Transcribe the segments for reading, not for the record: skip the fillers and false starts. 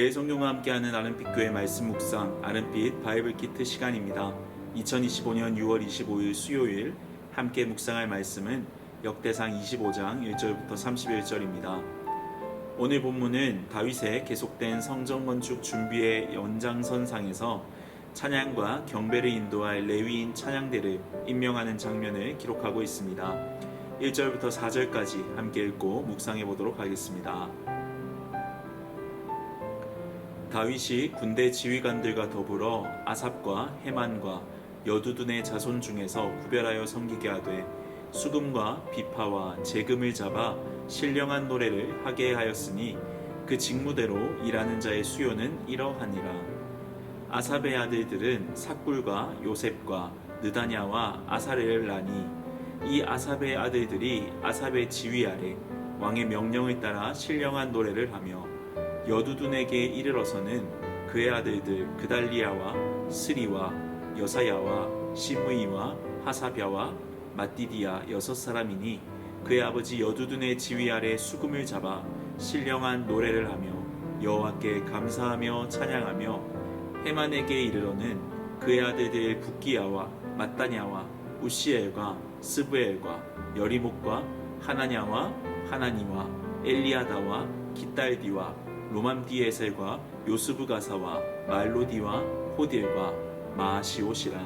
매일 성경과 함께하는 아름빛 교회 말씀 묵상 아름빛 바이블 키트 시간입니다. 2025년 6월 25일 수요일 함께 묵상할 말씀은 역대상 25장 1절부터 31절입니다. 오늘 본문은 다윗의 계속된 성전 건축 준비의 연장선상에서 찬양과 경배를 인도할 레위인 찬양대를 임명하는 장면을 기록하고 있습니다. 1절부터 4절까지 함께 읽고 묵상해 보도록 하겠습니다. 다윗이 군대 지휘관들과 더불어 아삽과 헤만과 여두둔의 자손 중에서 구별하여 섬기게 하되 수금과 비파와 재금을 잡아 신령한 노래를 하게 하였으니 그 직무대로 일하는 자의 수요는 이러하니라. 아삽의 아들들은 삭굴과 요셉과 느다냐와 아사렐을 나니 이 아삽의 아들들이 아삽의 지휘 아래 왕의 명령을 따라 신령한 노래를 하며 여두둔에게 이르러서는 그의 아들들 그달리야와 스리와 여사야와 시므이와 하사랴와 마띠디야 6사람이니 그의 아버지 여두둔의 지휘 아래 수금을 잡아 신령한 노래를 하며 여호와께 감사하며 찬양하며 헤만에게 이르러는 그의 아들들 붓기야와 마따냐와 우시엘과 스브엘과 여리목과 하나냐와 하나니와 엘리아다와 기딸디와 로맘디에셀과 요스브가사와 말로디와 호딜과 마시옷이라.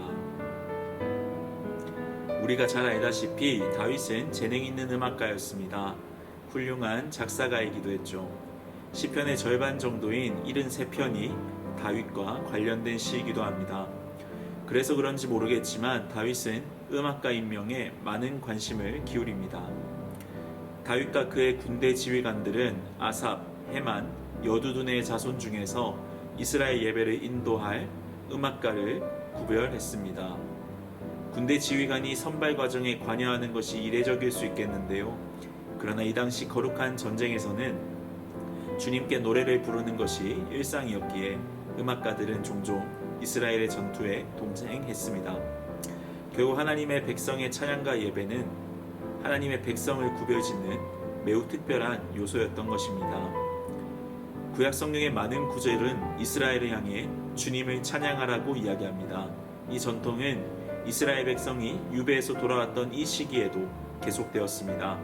우리가 잘 알다시피 다윗은 재능 있는 음악가였습니다. 훌륭한 작사가이기도 했죠. 시편의 절반 정도인 73편이 다윗과 관련된 시이기도 합니다. 그래서 그런지 모르겠지만 다윗은 음악가 임명에 많은 관심을 기울입니다. 다윗과 그의 군대 지휘관들은 아삽, 헤만, 여두둔의 자손 중에서 이스라엘 예배를 인도할 음악가를 구별했습니다. 군대 지휘관이 선발 과정에 관여하는 것이 이례적일 수 있겠는데요. 그러나 이 당시 거룩한 전쟁에서는 주님께 노래를 부르는 것이 일상이었기에 음악가들은 종종 이스라엘의 전투에 동행했습니다. 결국 하나님의 백성의 찬양과 예배는 하나님의 백성을 구별짓는 매우 특별한 요소였던 것입니다. 구약 성경의 많은 구절은 이스라엘을 향해 주님을 찬양하라고 이야기합니다. 이 전통은 이스라엘 백성이 유배에서 돌아왔던 이 시기에도 계속되었습니다.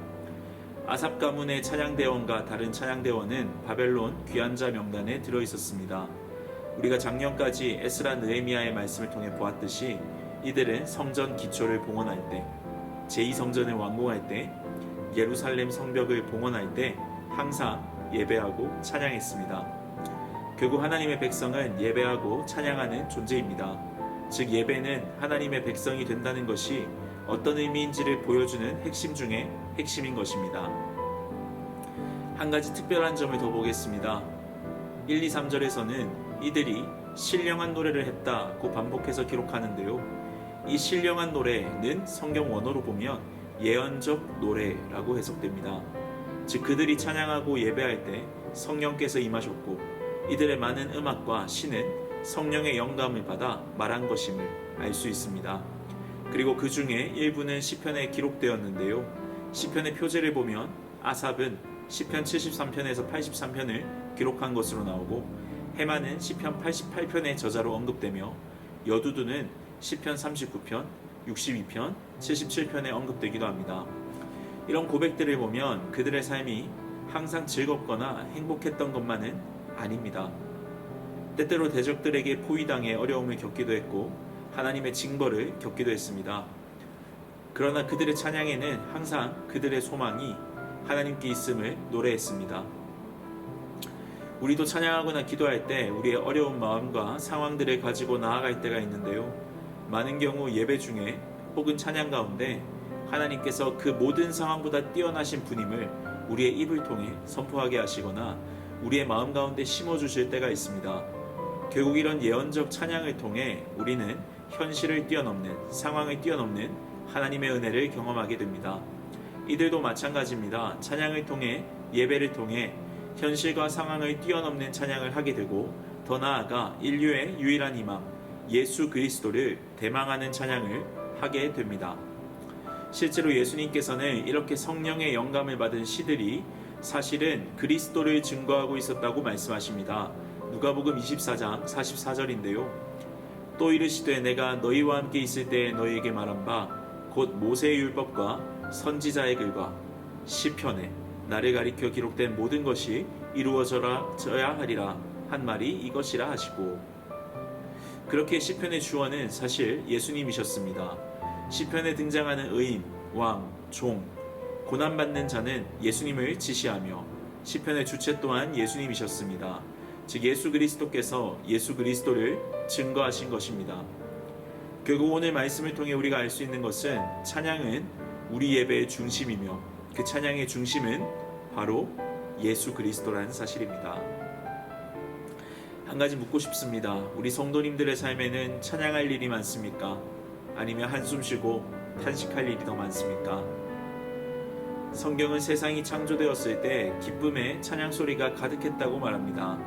아삽 가문의 찬양대원과 다른 찬양대원은 바벨론 귀환자 명단에 들어있었습니다. 우리가 작년까지 에스라 느헤미야의 말씀을 통해 보았듯이 이들은 성전 기초를 봉헌할 때, 제2성전을 완공할 때, 예루살렘 성벽을 봉헌할 때 항상 예배하고 찬양했습니다. 결국 하나님의 백성은 예배하고 찬양하는 존재입니다. 즉 예배는 하나님의 백성이 된다는 것이 어떤 의미인지를 보여주는 핵심 중에 핵심인 것입니다. 한 가지 특별한 점을 더 보겠습니다. 1, 2, 3절에서는 이들이 신령한 노래를 했다고 반복해서 기록하는데요. 이 신령한 노래는 성경 원어로 보면 예언적 노래라고 해석됩니다. 즉 그들이 찬양하고 예배할 때 성령께서 임하셨고 이들의 많은 음악과 시는 성령의 영감을 받아 말한 것임을 알 수 있습니다. 그리고 그 중에 일부는 시편에 기록되었는데요. 시편의 표제를 보면 아삽은 시편 73편에서 83편을 기록한 것으로 나오고 헤만은 시편 88편의 저자로 언급되며 여두둔은 시편 39편, 62편, 77편에 언급되기도 합니다. 이런 고백들을 보면 그들의 삶이 항상 즐겁거나 행복했던 것만은 아닙니다. 때때로 대적들에게 포위당해 어려움을 겪기도 했고 하나님의 징벌을 겪기도 했습니다. 그러나 그들의 찬양에는 항상 그들의 소망이 하나님께 있음을 노래했습니다. 우리도 찬양하거나 기도할 때 우리의 어려운 마음과 상황들을 가지고 나아갈 때가 있는데요. 많은 경우 예배 중에 혹은 찬양 가운데 하나님께서 그 모든 상황보다 뛰어나신 분임을 우리의 입을 통해 선포하게 하시거나 우리의 마음 가운데 심어주실 때가 있습니다. 결국 이런 예언적 찬양을 통해 우리는 현실을 뛰어넘는, 상황을 뛰어넘는 하나님의 은혜를 경험하게 됩니다. 이들도 마찬가지입니다. 찬양을 통해, 예배를 통해 현실과 상황을 뛰어넘는 찬양을 하게 되고 더 나아가 인류의 유일한 희망, 예수 그리스도를 대망하는 찬양을 하게 됩니다. 실제로 예수님께서는 이렇게 성령의 영감을 받은 시들이 사실은 그리스도를 증거하고 있었다고 말씀하십니다. 누가복음 24장 44절인데요. 또 이르시되 내가 너희와 함께 있을 때에 너희에게 말한 바 곧 모세의 율법과 선지자의 글과 시편에 나를 가리켜 기록된 모든 것이 이루어져야 하리라 한 말이 이것이라 하시고, 그렇게 시편의 주어는 사실 예수님이셨습니다. 시편에 등장하는 의인, 왕, 종, 고난받는 자는 예수님을 지시하며 시편의 주체 또한 예수님이셨습니다. 즉 예수 그리스도께서 예수 그리스도를 증거하신 것입니다. 결국 오늘 말씀을 통해 우리가 알 수 있는 것은 찬양은 우리 예배의 중심이며 그 찬양의 중심은 바로 예수 그리스도라는 사실입니다. 한 가지 묻고 싶습니다. 우리 성도님들의 삶에는 찬양할 일이 많습니까? 아니면 한숨 쉬고 탄식할 일이 더 많습니까? 성경은 세상이 창조되었을 때 기쁨의 찬양 소리가 가득했다고 말합니다.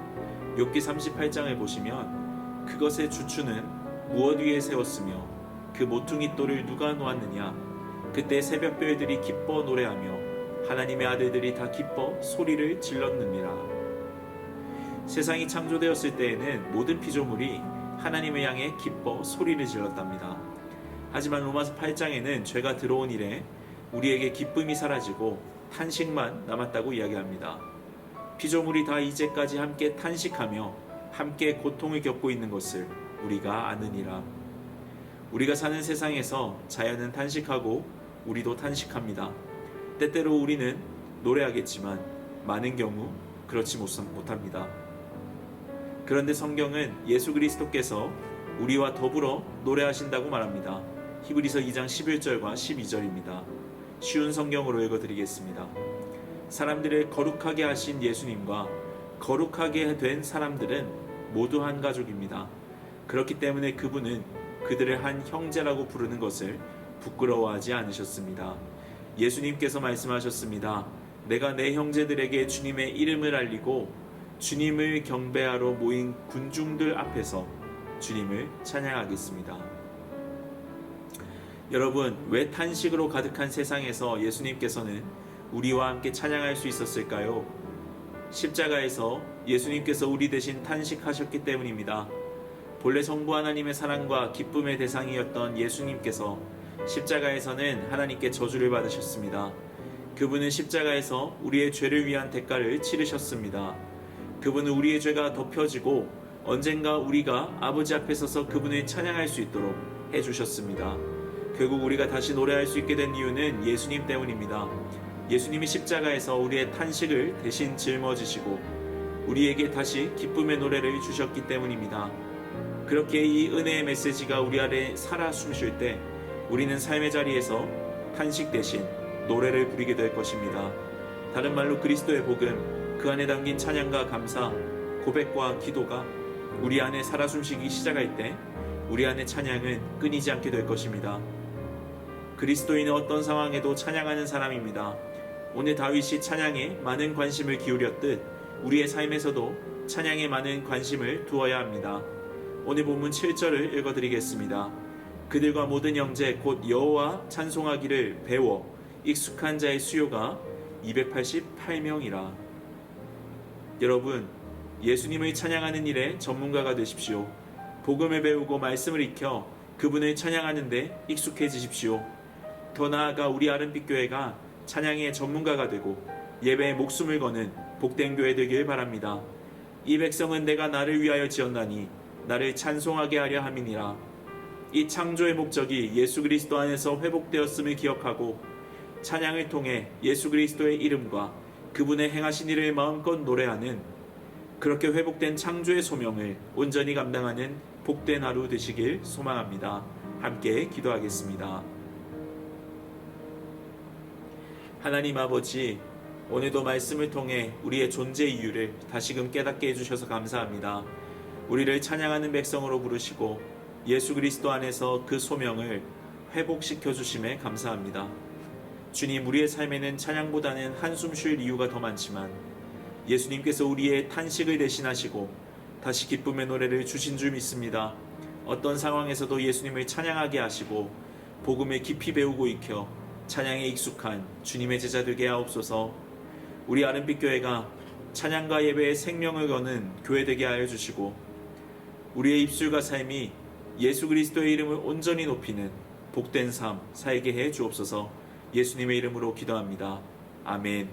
욥기 38장을 보시면 그것의 주추는 무엇 위에 세웠으며 그 모퉁이 돌을 누가 놓았느냐? 그때 새벽별들이 기뻐 노래하며 하나님의 아들들이 다 기뻐 소리를 질렀느니라. 세상이 창조되었을 때에는 모든 피조물이 하나님을 향해 기뻐 소리를 질렀답니다. 하지만 로마서 8장에는 죄가 들어온 이래 우리에게 기쁨이 사라지고 탄식만 남았다고 이야기합니다. 피조물이 다 이제까지 함께 탄식하며 함께 고통을 겪고 있는 것을 우리가 아느니라. 우리가 사는 세상에서 자연은 탄식하고 우리도 탄식합니다. 때때로 우리는 노래하겠지만 많은 경우 그렇지 못합니다. 그런데 성경은 예수 그리스도께서 우리와 더불어 노래하신다고 말합니다. 히브리서 2장 11절과 12절입니다. 쉬운 성경으로 읽어드리겠습니다. 사람들을 거룩하게 하신 예수님과 거룩하게 된 사람들은 모두 한 가족입니다. 그렇기 때문에 그분은 그들을 한 형제라고 부르는 것을 부끄러워하지 않으셨습니다. 예수님께서 말씀하셨습니다. 내가 내 형제들에게 주님의 이름을 알리고 주님을 경배하러 모인 군중들 앞에서 주님을 찬양하겠습니다. 여러분, 왜 탄식으로 가득한 세상에서 예수님께서는 우리와 함께 찬양할 수 있었을까요? 십자가에서 예수님께서 우리 대신 탄식하셨기 때문입니다. 본래 성부 하나님의 사랑과 기쁨의 대상이었던 예수님께서 십자가에서는 하나님께 저주를 받으셨습니다. 그분은 십자가에서 우리의 죄를 위한 대가를 치르셨습니다. 그분은 우리의 죄가 덮여지고 언젠가 우리가 아버지 앞에 서서 그분을 찬양할 수 있도록 해주셨습니다. 결국 우리가 다시 노래할 수 있게 된 이유는 예수님 때문입니다. 예수님이 십자가에서 우리의 탄식을 대신 짊어지시고 우리에게 다시 기쁨의 노래를 주셨기 때문입니다. 그렇게 이 은혜의 메시지가 우리 안에 살아 숨쉴 때 우리는 삶의 자리에서 탄식 대신 노래를 부리게 될 것입니다. 다른 말로 그리스도의 복음, 그 안에 담긴 찬양과 감사, 고백과 기도가 우리 안에 살아 숨쉬기 시작할 때 우리 안의 찬양은 끊이지 않게 될 것입니다. 그리스도인은 어떤 상황에도 찬양하는 사람입니다. 오늘 다윗이 찬양에 많은 관심을 기울였듯 우리의 삶에서도 찬양에 많은 관심을 두어야 합니다. 오늘 본문 7절을 읽어드리겠습니다. 그들과 모든 형제 곧 여호와 찬송하기를 배워 익숙한 자의 수요가 288명이라. 여러분, 예수님을 찬양하는 일에 전문가가 되십시오. 복음을 배우고 말씀을 익혀 그분을 찬양하는 데 익숙해지십시오. 더 나아가 우리 아름빛교회가 찬양의 전문가가 되고 예배에 목숨을 거는 복된 교회 되길 바랍니다. 이 백성은 내가 나를 위하여 지었나니 나를 찬송하게 하려 함이니라. 이 창조의 목적이 예수 그리스도 안에서 회복되었음을 기억하고 찬양을 통해 예수 그리스도의 이름과 그분의 행하신 일을 마음껏 노래하는, 그렇게 회복된 창조의 소명을 온전히 감당하는 복된 하루 되시길 소망합니다. 함께 기도하겠습니다. 하나님 아버지, 오늘도 말씀을 통해 우리의 존재 이유를 다시금 깨닫게 해주셔서 감사합니다. 우리를 찬양하는 백성으로 부르시고 예수 그리스도 안에서 그 소명을 회복시켜 주심에 감사합니다. 주님, 우리의 삶에는 찬양보다는 한숨 쉴 이유가 더 많지만 예수님께서 우리의 탄식을 대신하시고 다시 기쁨의 노래를 주신 줄 믿습니다. 어떤 상황에서도 예수님을 찬양하게 하시고 복음을 깊이 배우고 익혀 찬양에 익숙한 주님의 제자 되게 하옵소서. 우리 아름빛교회가 찬양과 예배에 생명을 거는 교회 되게 하여 주시고 우리의 입술과 삶이 예수 그리스도의 이름을 온전히 높이는 복된 삶 살게 해 주옵소서. 예수님의 이름으로 기도합니다. 아멘.